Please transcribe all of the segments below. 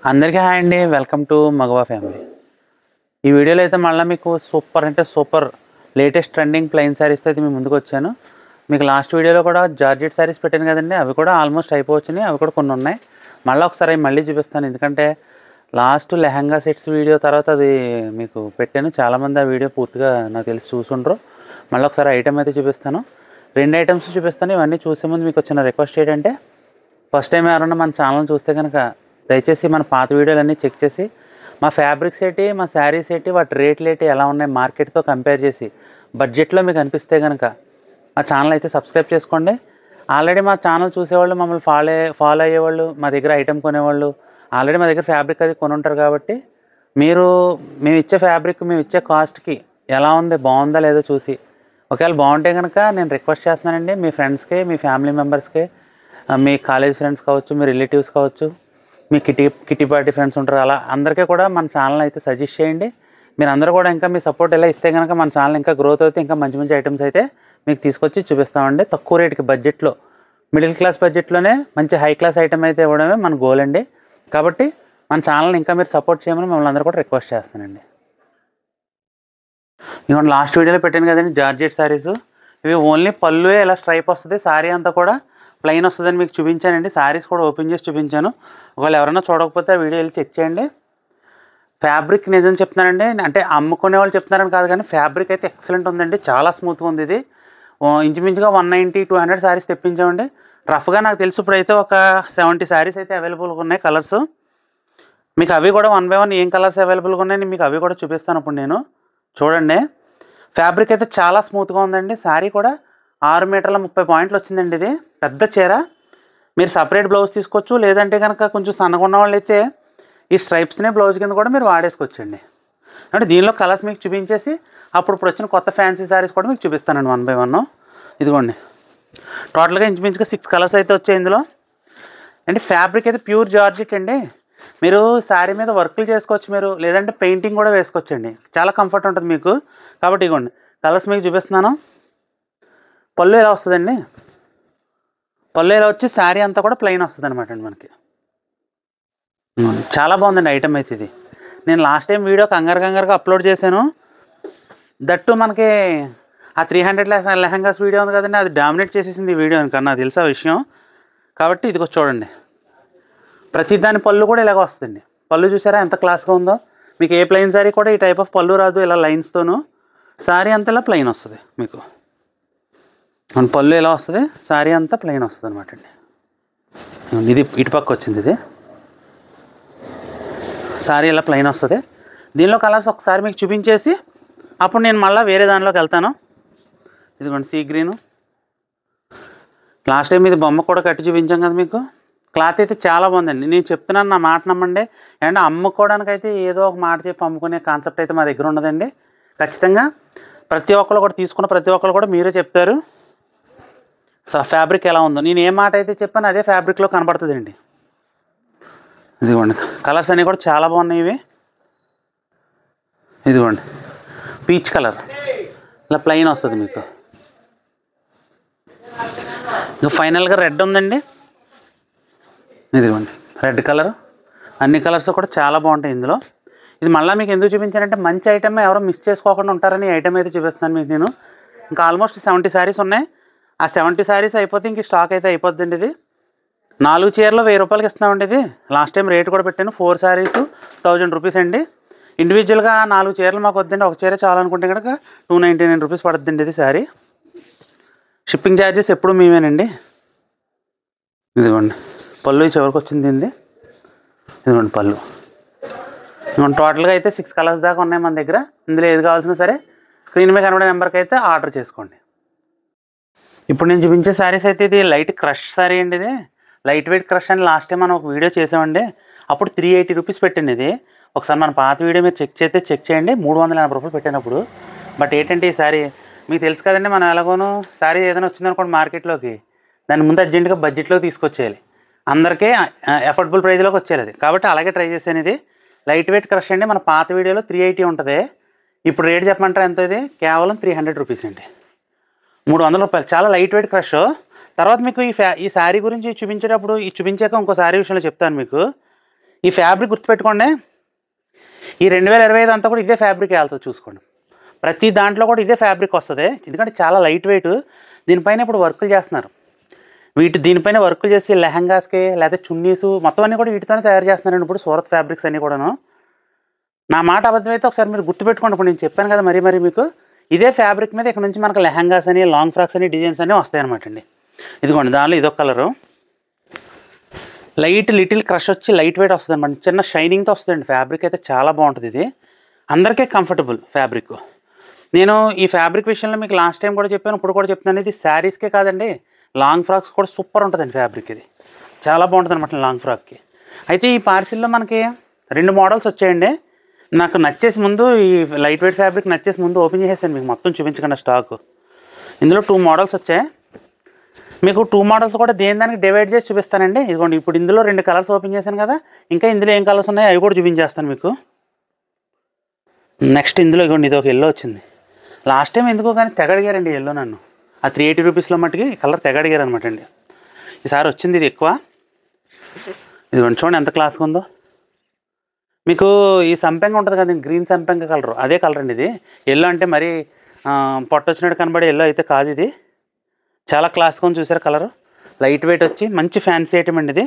అందరికీ హాయ్ అండి. Welcome to Magava family. ఈ వీడియోలో అయితే మళ్ళీ మీకు సూపర్ లేటెస్ట్ ట్రెండింగ్ ప్లెయిన్ శారీస్తో అయితే మేము ముందుకు వచ్చాను. మీకు లాస్ట్ వీడియోలో కూడా జార్జెట్ శారీస్ పెట్టాను కదండి, అవి కూడా ఆల్మోస్ట్ అయిపోవచ్చున్నాయి. అవి కూడా కొన్ని ఉన్నాయి. మళ్ళీ చూపిస్తాను, ఎందుకంటే లాస్ట్ లెహంగా సెట్స్ వీడియో తర్వాత అది మీకు పెట్టాను. చాలామంది ఆ వీడియో పూర్తిగా నాకు తెలిసి చూసుండ్రు. మళ్ళీ ఒకసారి ఐటమ్ అయితే చూపిస్తాను. 2 ఐటమ్స్ చూపిస్తాను. ఇవన్నీ చూసే ముందు మీకు వచ్చిన రిక్వెస్ట్ ఏంటంటే, ఫస్ట్ టైం ఎవరన్నా మన ఛానల్ చూస్తే కనుక దయచేసి మన పాత వీడియోలన్నీ చెక్ చేసి మా ఫ్యాబ్రిక్స్ ఏంటి, మా శారీస్ ఏంటి, వాటి రేట్లు ఏంటి, ఎలా ఉన్నాయి మార్కెట్తో కంపేర్ చేసి బడ్జెట్లో మీకు అనిపిస్తే కనుక మా ఛానల్ అయితే సబ్స్క్రైబ్ చేసుకోండి. ఆల్రెడీ మా ఛానల్ చూసేవాళ్ళు, మమ్మల్ని ఫాలో అయ్యేవాళ్ళు, మా దగ్గర ఐటమ్ కొనేవాళ్ళు ఆల్రెడీ మా దగ్గర ఫ్యాబ్రిక్ అది కొని ఉంటారు. కాబట్టి మేము ఇచ్చే ఫ్యాబ్రిక్, మేము ఇచ్చే కాస్ట్కి ఎలా ఉంది, బాగుందా లేదో చూసి ఒకవేళ బాగుంటే కనుక నేను రిక్వెస్ట్ చేస్తున్నానండి, మీ ఫ్రెండ్స్కి, మీ ఫ్యామిలీ మెంబర్స్కి, మీ కాలేజ్ ఫ్రెండ్స్ కావచ్చు, మీ రిలేటివ్స్ కావచ్చు, మీ కిటీ పార్టీ ఫ్రెండ్స్ ఉంటారు, అలా అందరికీ కూడా మన ఛానల్ అయితే సజెస్ట్ చేయండి. మీరు అందరూ కూడా ఇంకా మీ సపోర్ట్ ఎలా ఇస్తే కనుక మన ఛానల్ ఇంకా గ్రోత్ అవుతే ఇంకా మంచి ఐటమ్స్ అయితే మీకు తీసుకొచ్చి చూపిస్తామండి. తక్కువ రేటుకి బడ్జెట్లో, మిడిల్ క్లాస్ బడ్జెట్లోనే మంచి హై క్లాస్ ఐటమ్ అయితే ఇవ్వడమే మన గోల్ అండి. కాబట్టి మన ఛానల్ని ఇంకా మీరు సపోర్ట్ చేయమని మమ్మల్ని అందరూ కూడా రిక్వెస్ట్ చేస్తానండి. ఇవ్వండి, లాస్ట్ వీడియోలో పెట్టాను కదండి జార్జెట్ శారీస్. ఇవి ఓన్లీ పళ్ళు ఇలా స్ట్రైప్ వస్తుంది, శారీ అంతా కూడా ప్లెయిన్ వస్తుందని మీకు చూపించానండి. శారీస్ కూడా ఓపెన్ చేసి చూపించాను. ఒకవేళ ఎవరైనా చూడకపోతే ఆ వీడియో వెళ్ళి చెక్ చేయండి. ఫ్యాబ్రిక్ నిజం చెప్తున్నానండి, అంటే అమ్ముకునే వాళ్ళు చెప్తున్నారని కాదు, కానీ ఫ్యాబ్రిక్ అయితే ఎక్సలెంట్ ఉందండి. చాలా స్మూత్గా ఉంది. ఇది ఇంచుమించుగా 190-200 శారీస్ తెప్పించామండి. రఫ్గా నాకు తెలిసి ఇప్పుడైతే ఒక 70 శారీస్ అయితే అవైలబుల్గా ఉన్నాయి కలర్స్. మీకు అవి కూడా 1 by 1 ఏం కలర్స్ అవైలబుల్గా ఉన్నాయని మీకు అవి కూడా చూపిస్తాను ఇప్పుడు నేను. చూడండి, ఫ్యాబ్రిక్ అయితే చాలా స్మూత్గా ఉందండి. శారీ కూడా 6 మీటర్ల 30 పాయింట్లు వచ్చిందండి. ఇది పెద్ద చీర. మీరు సపరేట్ బ్లౌజ్ తీసుకోవచ్చు, లేదంటే కనుక కొంచెం సన్నగా ఉన్న వాళ్ళు అయితే ఈ స్ట్రైప్స్నే బ్లౌజ్ కింద కూడా మీరు వాడేసుకోవచ్చండి. అంటే దీనిలో కలర్స్ మీకు చూపించేసి అప్పుడు వచ్చిన కొత్త ఫ్యాన్సీ శారీస్ కూడా మీకు చూపిస్తానండి 1 by 1. ఇదిగోండి, టోటల్గా ఇంచుమించుగా 6 కలర్స్ అయితే వచ్చాయి ఇందులో. అంటే ఫ్యాబ్రిక్ అయితే ప్యూర్ జార్జెట్ అండి. మీరు శారీ మీద వర్కులు చేసుకోవచ్చు, మీరు లేదంటే పెయింటింగ్ కూడా వేసుకోవచ్చండి. చాలా కంఫర్ట్ ఉంటుంది మీకు. కాబట్టి ఇదిగోండి కలర్స్ మీకు చూపిస్తున్నాను. పళ్ళు ఎలా వస్తుందండి, పళ్ళు ఎలా వచ్చి శారీ అంతా కూడా ప్లెయిన్ వస్తుంది అనమాట అండి మనకి. చాలా బాగుందండి ఐటమ్ అయితే. ఇది నేను లాస్ట్ టైం వీడియో కంగారుగా అప్లోడ్ చేశాను. దట్టు మనకి ఆ 300 లెహంగాస్ వీడియో ఉంది కదండి, అది డామినేట్ చేసేసింది ఈ వీడియో కన్నా, నాకు తెలుసా విషయం. కాబట్టి ఇది చూడండి, ప్రతి దాని పళ్ళు కూడా ఇలాగ వస్తుందండి. పళ్ళు చూసారా ఎంత క్లాస్గా ఉందో. మీకు ఏ ప్లెయిన్ శారీ కూడా ఈ టైప్ ఆఫ్ పళ్ళు రాదు, ఇలా లైన్స్తోనూ. శారీ అంతా ఇలా ప్లెయిన్ వస్తుంది మీకు. మన పళ్ళు ఎలా వస్తుంది, శారీ అంతా ప్లెయిన్ వస్తుంది అనమాట అండి. ఇది ఇటుపక్క వచ్చింది, ఇది శారీ ఇలా ప్లెయిన్ వస్తుంది. దీనిలో కలర్స్ ఒకసారి మీకు చూపించేసి అప్పుడు నేను మళ్ళీ వేరే దానిలోకి వెళ్తాను. ఇదిగోండి సీ గ్రీను. లాస్ట్ టైం ఇది బొమ్మ కూడా కట్టి చూపించాం కదా మీకు. క్లాత్ అయితే చాలా బాగుందండి. నేను చెప్తున్నాను, నా మాట నమ్మండి. అండ్ అమ్ముకోవడానికైతే ఏదో ఒక మాట చెప్పి అమ్ముకునే కాన్సెప్ట్ అయితే మా దగ్గర ఉండదండి. ఖచ్చితంగా ప్రతి ఒక్కరు కూడా తీసుకున్న ప్రతి ఒక్కరు కూడా మీరే చెప్తారు సో ఫ్యాబ్రిక్ ఎలా ఉందో. నేను ఏ మాట అయితే చెప్పాను అదే ఫ్యాబ్రిక్లో కనబడుతుందండి. ఇదిగోండి కలర్స్ అన్నీ కూడా చాలా బాగున్నాయి. ఇవి ఇదిగోండి పీచ్ కలర్ ఇలా ప్లెయిన్ వస్తుంది మీకు. ఇంకా ఫైనల్గా రెడ్ ఉందండి. ఇదిగోండి రెడ్ కలర్. అన్ని కలర్స్ కూడా చాలా బాగుంటాయి ఇందులో. ఇది మళ్ళీ మీకు ఎందుకు చూపించానంటే మంచి ఐటమ్ ఎవరో మిస్ చేసుకోకుండా ఉంటారని ఈ ఐటమ్ అయితే చూపిస్తున్నాను మీకు నేను. ఇంకా ఆల్మోస్ట్ 70 శారీస్ ఉన్నాయి. ఆ 70 శారీస్ అయిపోతే ఇంక స్టాక్ అయితే అయిపోద్దండి. ఇది 4 చీరలు 1000 రూపాయలకి ఇస్తున్నామండి. ఇది లాస్ట్ టైం రేట్ కూడా పెట్టాను. 4 శారీస్ 1000 రూపీస్ అండి. ఇండివిజువల్గా 4 చీరలు మాకు వద్దండి, ఒక చీర చాలనుకుంటే కనుక 299 రూపీస్ పడుతుందండి ఇది శారీ. షిప్పింగ్ ఛార్జెస్ ఎప్పుడు మేమేనండి. ఇదిగోండి పళ్ళు చివరికి వచ్చింది ఇది. ఇదిగోండి పళ్ళు. ఇదిగోండి టోటల్గా అయితే 6 కలర్స్ దాకా ఉన్నాయి మన దగ్గర. ఇందులో ఏది కావాల్సిన సరే స్క్రీన్ మీద కనబడే నెంబర్కి అయితే ఆర్డర్ చేసుకోండి. ఇప్పుడు నేను చూపించే శారీస్ అయితే ఇది లైట్ క్రష్ శారీ అండి. ఇది లైట్ వెయిట్ క్రష్ అని లాస్ట్ టైం మనం ఒక వీడియో చేసామండి. అప్పుడు 380 రూపీస్ పెట్టండి. ఇది ఒకసారి మన పాత వీడియో మీరు చెక్ చేయండి. 380 రూపాయలు పెట్టినప్పుడు. బట్ ఏంటంటే ఈ శారీ మీకు తెలుసు కదండి, మనం ఎలాగోనూ శారీ ఏదైనా వచ్చిందనుకోండి మార్కెట్లోకి, దాన్ని ముందు అర్జెంటుగా బడ్జెట్లో తీసుకొచ్చేయాలి, అందరికీ అఫోర్డబుల్ ప్రైస్లోకి వచ్చేయాలి. అది కాబట్టి అలాగే ట్రై చేశాను. ఇది లైట్ వెయిట్ క్రష్ అండి. మన పాత వీడియోలో 380 ఉంటుంది. ఇప్పుడు రేట్ చెప్పమంటారా ఎంత? ఇది కేవలం 300 రూపీస్ అండి. 300 రూపాయలు. చాలా లైట్ వెయిట్ క్రష్. తర్వాత మీకు ఈ శారీ గురించి చూపించేటప్పుడు చూపించాక ఇంకో శారీ విషయంలో చెప్తాను మీకు. ఈ ఫ్యాబ్రిక్ గుర్తుపెట్టుకోండి, ఈ 2025 అంతా కూడా ఇదే ఫ్యాబ్రిక్ వెళ్తుంది చూసుకోండి. ప్రతి దాంట్లో కూడా ఇదే ఫ్యాబ్రిక్ వస్తుంది, ఎందుకంటే చాలా లైట్ వెయిట్. దీనిపైన ఇప్పుడు వర్కులు చేస్తున్నారు, దీనిపైన వర్కులు చేసి లెహంగాస్కి లేకపోతే చున్నీసు మొత్తం అన్నీ కూడా వీటితోనే తయారు చేస్తున్నారండి ఇప్పుడు సూరత్ ఫ్యాబ్రిక్స్ అన్నీ కూడాను. నా మాట అబద్ధమైతే ఒకసారి మీరు గుర్తుపెట్టుకోండి. ఇప్పుడు నేను చెప్పాను కదా మరి మీకు ఇదే ఫ్యాబ్రిక్ మీద ఇక్కడ నుంచి మనకు లెహంగాస్ అని లాంగ్ ఫ్రాక్స్ అని డిజైన్స్ అన్నీ వస్తాయి అనమాట అండి. ఇదిగోండి దానిలో ఇదొక కలరు, లిటిల్ క్రష్ వచ్చి లైట్ వెయిట్ వస్తుంది అనమాట, చిన్న షైనింగ్తో వస్తుందండి. ఫ్యాబ్రిక్ అయితే చాలా బాగుంటుంది, ఇది అందరికీ కంఫర్టబుల్ ఫ్యాబ్రిక్. నేను ఈ ఫ్యాబ్రిక్ విషయంలో మీకు లాస్ట్ టైం కూడా చెప్పాను, ఇప్పుడు కూడా చెప్తున్నాను, ఇది శారీస్కే కాదండి లాంగ్ ఫ్రాక్స్ కూడా సూపర్ ఉంటుందండి ఫ్యాబ్రిక్. ఇది చాలా బాగుంటుంది అనమాట లాంగ్ ఫ్రాక్కి. అయితే ఈ పార్సిల్లో మనకి 2 మోడల్స్ వచ్చాయండి. నాకు నచ్చేసి ముందు ఈ లైట్ వెయిట్ ఫ్యాబ్రిక్ నచ్చేసి ముందు ఓపెన్ చేసేసాను, మీకు మొత్తం చూపించకుండా స్టాక్. ఇందులో 2 మోడల్స్ వచ్చాయి. మీకు 2 మోడల్స్ కూడా దానికి డివైడ్ చేసి చూపిస్తానండి. ఇదిగోండి ఇప్పుడు ఇందులో 2 కలర్స్ ఓపెన్ చేశాను కదా, ఇంకా ఇందులో ఏం కలర్స్ ఉన్నాయో అవి కూడా చూపించేస్తాను మీకు. నెక్స్ట్ ఇందులో ఇదిగోండి ఇది ఒక ఎల్లో వచ్చింది. లాస్ట్ టైం ఎందుకో కానీ తెగ అడిగారండి ఎల్లో నన్ను, ఆ 380 రూపీస్లో మట్టుకి ఈ కలర్ తెగ అడిగారు అనమాట అండి. ఈసారి వచ్చింది ఇది ఎక్కువ. ఇదిగోండి చూడండి ఎంత క్లాస్గా ఉందో. మీకు ఈ సంపెంగ ఉంటుంది కదా, గ్రీన్ సంపెంగ కలర్, అదే కలర్ అండి ఇది. ఎల్లో అంటే మరీ పొట్ట వచ్చినట్టు కనబడే ఎల్లో అయితే కాదు, ఇది చాలా క్లాస్గా ఉంది. చూసారా కలర్, లైట్ వెయిట్ వచ్చి మంచి ఫ్యాన్సీ ఐటమ్ అండి ఇది.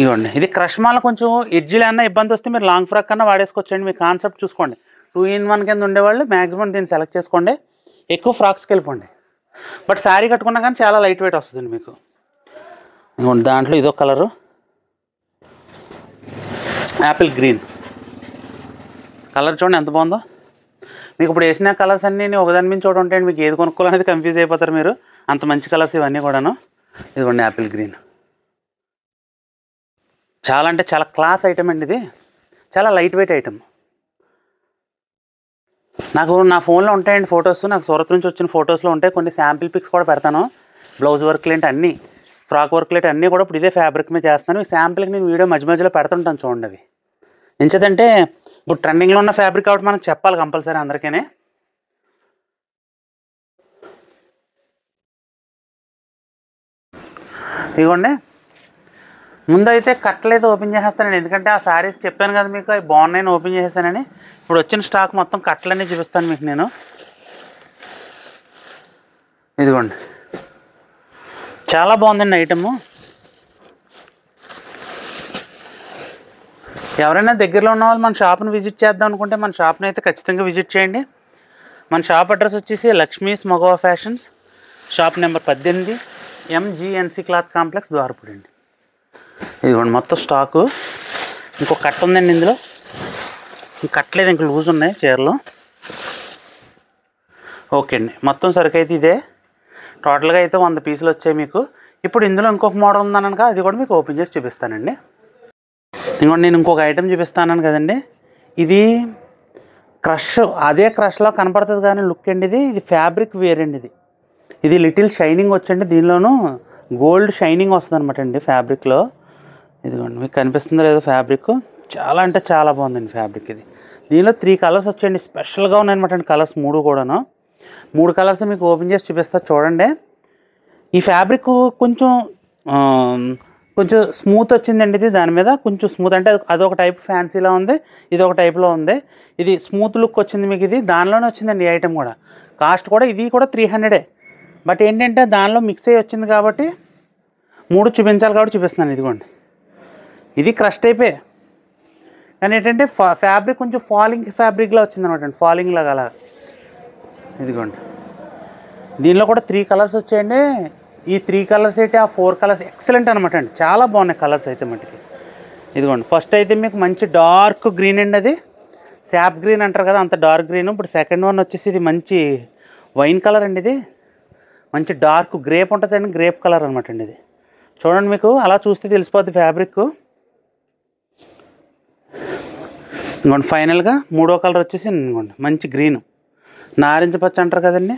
ఇవ్వండి ఇది క్రష్ మాల కొంచెం ఎడ్జిలు అన్నా ఇబ్బంది వస్తే మీరు లాంగ్ ఫ్రాక్ కన్నా వాడేసుకోవచ్చండి. మీ కాన్సెప్ట్ చూసుకోండి, 2-in-1 కింద ఉండేవాళ్ళు మ్యాక్సిమం దీన్ని సెలెక్ట్ చేసుకోండి, ఎక్కువ ఫ్రాక్స్కి వెళ్ళిపోండి. బట్ శారీ కట్టుకున్నా కానీ చాలా లైట్ వెయిట్ వస్తుందండి మీకు. ఇవ్వండి దాంట్లో ఇదొక కలరు, యాపిల్ గ్రీన్ కలర్ చూడండి ఎంత బాగుందో. మీకు ఇప్పుడు వేసిన కలర్స్ అన్నీ ఒకదాని మించి ఒకటి ఉంటాయండి, మీకు ఏది కొనుక్కోవాలనేది కన్ఫ్యూజ్ అయిపోతారు మీరు, అంత మంచి కలర్స్ ఇవన్నీ కూడాను. ఇదిగోండి యాపిల్ గ్రీన్, చాలా అంటే చాలా క్లాస్ ఐటమ్ అండి ఇది, చాలా లైట్ వెయిట్ ఐటమ్. నాకు నా ఫోన్లో ఉంటాయండి ఫొటోస్, నాకు సూరత్ నుంచి వచ్చిన ఫొటోస్లో ఉంటాయి, కొన్ని శాంపిల్ పిక్స్ కూడా పెడతాను. బ్లౌజ్ వర్క్లు ఏంటి అన్నీ, ఫ్రాక్ వర్క్లు ఏంటి అన్నీ కూడా ఇప్పుడు ఇదే ఫ్యాబ్రిక్ మీద చేస్తాను. ఈ శాంపిల్కి నేను వీడియో మధ్యలో పెడుతుంటాను చూడండి. అవి ఎంచేదంటే ఇప్పుడు ట్రెండింగ్లో ఉన్న ఫ్యాబ్రిక్ కాబట్టి మనం చెప్పాలి కంపల్సరీ అందరికీ. ఇదిగోండి ముందైతే కట్టలేదు ఓపెన్ చేసేస్తానండి, ఎందుకంటే ఆ శారీస్ చెప్పాను కదా మీకు అవి బాగున్నాయని ఓపెన్ చేసేసానని. ఇప్పుడు వచ్చిన స్టాక్ మొత్తం కట్టలన్నీ చూపిస్తాను మీకు నేను. ఇదిగోండి చాలా బాగుందండి ఐటము. ఎవరైనా దగ్గరలో ఉన్న వాళ్ళు మన షాప్ని విజిట్ చేద్దాం అనుకుంటే మన షాప్ని అయితే ఖచ్చితంగా విజిట్ చేయండి. మన షాప్ అడ్రస్ వచ్చేసి Lakshmi's Magava fashions, shop number 18, MGNC cloth complex, Dwarapudi అండి. ఇదిగోండి మొత్తం స్టాకు. ఇంకో కట్ట ఉందండి ఇందులో, కట్టలేదు ఇంక లూజ్ ఉన్నాయి చీరలు. ఓకే అండి మొత్తం సరుకు అయితే ఇదే, టోటల్గా అయితే 100 పీసులు వచ్చాయి మీకు. ఇప్పుడు ఇందులో ఇంకొక మోడల్ ఉందనక అది కూడా మీకు ఓపెన్ చేసి చూపిస్తానండి. ఇంకోటి నేను ఇంకొక ఐటెం చూపిస్తాను కదండి, ఇది క్రష్, అదే క్రష్లో కనపడుతుంది కానీ లుక్ అండి ఇది ఫ్యాబ్రిక్ వేర్ అండి. ఇది లిటిల్ షైనింగ్ వచ్చండి, దీనిలోనూ గోల్డ్ షైనింగ్ వస్తుంది అనమాట అండి ఫ్యాబ్రిక్లో. ఇదిగోండి మీకు కనిపిస్తుందో లేదో ఫ్యాబ్రిక్, చాలా అంటే చాలా బాగుందండి ఫ్యాబ్రిక్ ఇది. దీనిలో 3 కలర్స్ వచ్చాయండి, స్పెషల్గా ఉన్నాయన్నమాట అండి కలర్స్ 3 కూడాను. 3 కలర్స్ మీకు ఓపెన్ చేసి చూపిస్తా చూడండి. ఈ ఫ్యాబ్రిక్ కొంచెం స్మూత్ వచ్చిందండి, ఇది దాని మీద కొంచెం స్మూత్ అంటే అదొక టైప్ ఫ్యాన్సీలో ఉంది, ఇది ఒక టైప్లో ఉంది. ఇది స్మూత్ లుక్ వచ్చింది మీకు, ఇది దానిలోనే వచ్చిందండి ఈ ఐటెం కూడా. కాస్ట్ కూడా ఇది కూడా 300. బట్ ఏంటంటే దానిలో మిక్స్ అయ్యి వచ్చింది కాబట్టి 3 చూపించాలి కాబట్టి చూపిస్తున్నాను. ఇదిగోండి ఇది క్రష్ టైపే కానీ ఏంటంటే ఫ్యాబ్రిక్ కొంచెం ఫాలింగ్ ఫ్యాబ్రిక్లా వచ్చింది అనమాట అండి, ఫాలింగ్ లాగా అలా. ఇదిగోండి దీనిలో కూడా 3 కలర్స్ వచ్చాయండి. ఈ 3 కలర్స్ అయితే ఆ 4 కలర్స్ ఎక్సలెంట్ అనమాట అండి, చాలా బాగున్నాయి కలర్స్ అయితే మటుకి. ఇదిగోండి ఫస్ట్ అయితే మీకు మంచి డార్క్ గ్రీన్ అండి, అది శాప్ గ్రీన్ అంటారు కదా అంత డార్క్ గ్రీన్. ఇప్పుడు సెకండ్ వన్ వచ్చేసి ఇది మంచి వైన్ కలర్ అండి, ఇది మంచి డార్క్ గ్రేప్ ఉంటుందండి, గ్రేప్ కలర్ అనమాట అండి ఇది. చూడండి మీకు అలా చూస్తే తెలిసిపోద్ది ఫ్యాబ్రిక్. ఇంకోండి ఫైనల్గా 3వ కలర్ వచ్చేసి ఇంకోండి మంచి గ్రీన్, నారింజ పచ్చ అంటారు కదండి,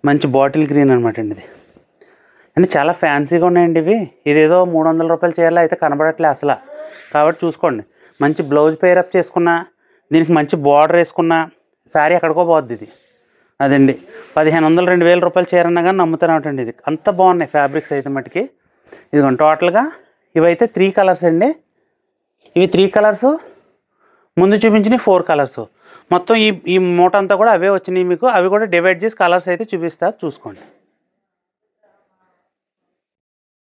మంచి బాటిల్ గ్రీన్ అనమాట అండి ఇది. అంటే చాలా ఫ్యాన్సీగా ఉన్నాయండి ఇవి. ఇదేదో 300 రూపాయల చీరలు అయితే కనబడట్లే అసలు. కాబట్టి చూసుకోండి, మంచి బ్లౌజ్ పేరప్ చేసుకున్నా, దీనికి మంచి బార్డర్ వేసుకున్నా శారీ ఎక్కడికో పోద్ది ఇది. అదండి 1500 2000 రూపాయల చీర అన్నా కానీ నమ్ముతానటండి, ఇది అంత బాగున్నాయి ఫ్యాబ్రిక్స్ అయితే మటుకి. ఇదిగోండి టోటల్గా ఇవైతే 3 కలర్స్ అండి. ఇవి 3 కలర్స్, ముందు చూపించిన 4 కలర్స్. మొత్తం ఈ మూట అంతా కూడా అవే వచ్చినాయి మీకు. అవి కూడా డివైడ్ చేసి కలర్స్ అయితే చూపిస్తారు, చూసుకోండి.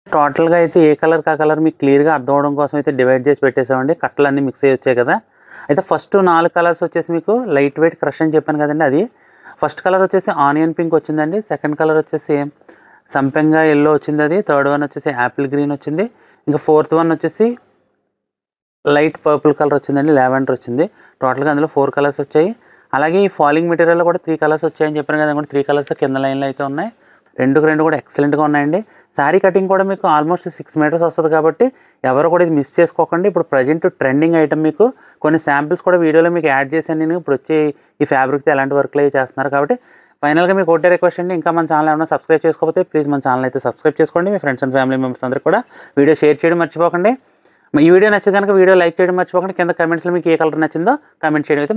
టోటల్గా అయితే ఏ కలర్ కా కలర్ మీకు క్లియర్గా అర్థం అవడం కోసం అయితే డివైడ్ చేసి పెట్టేసామండి. కట్టలు అన్నీ మిక్స్ అయ్యి వచ్చాయి కదా. అయితే ఫస్ట్ 4 కలర్స్ వచ్చేసి మీకు లైట్ వెయిట్ క్రష్ అని చెప్పాను కదండి, అది ఫస్ట్ కలర్ వచ్చేసి ఆనియన్ పింక్ వచ్చిందండి. సెకండ్ కలర్ వచ్చేసి సంపెంగ ఎల్లో వచ్చింది, అది థర్డ్ వన్ వచ్చేసి యాపిల్ గ్రీన్ వచ్చింది. ఇంకా ఫోర్త్ వన్ వచ్చేసి లైట్ పర్పుల్ కలర్ వచ్చిందండి, లావెండర్ వచ్చింది. టోటల్గా అందులో 4 కలర్స్ వచ్చాయి. అలాగే ఈ ఫాలింగ్ మెటీరియల్లో కూడా 3 కలర్స్ వచ్చాయని చెప్పాను కదా, కూడా 3 కలర్స్ కింద లైన్లో అయితే ఉన్నాయి. 2 కూడా ఎక్సలెంట్గా ఉన్నాయండి. శారీ కటింగ్ కూడా మీకు ఆల్మోస్ట్ 6 మీటర్స్ వస్తుంది కాబట్టి ఎవరు కూడా ఇది మిస్ చేసుకోకండి. ఇప్పుడు ప్రజెంట్ ట్రెండింగ్ ఐటమ్ మీకు కొన్ని శాంపిల్స్ కూడా వీడియోలో మీకు యాడ్ చేశాను నేను. ఇప్పుడు వచ్చి ఈ ఫ్యాబ్రిక్తో ఎలాంటి వర్క్లు అవి చేస్తున్నారు కాబట్టి ఫైనల్గా మీకు ఒకటే రిక్వెస్ట్ అండి, ఇంకా మన ఛానల్ ఏమైనా సబ్స్క్రైబ్ చేసుకోకపోతే ప్లీజ్ మన ఛానల్ అయితే సబ్స్క్రైబ్ చేసుకోండి. మీ ఫ్రెండ్స్ అండ్ ఫ్యామిలీ మెంబర్స్ అందరికీ కూడా వీడియో షేర్ చేయడం మర్చిపోకండి. ఈ వీడియో నచ్చితే కనుక వీడియో లైక్ చేయడం మర్చిపోకండి. కింద కమెంట్స్లో మీకు ఏ కలర్ నచ్చిందో కామెంట్ చేయడం అయితే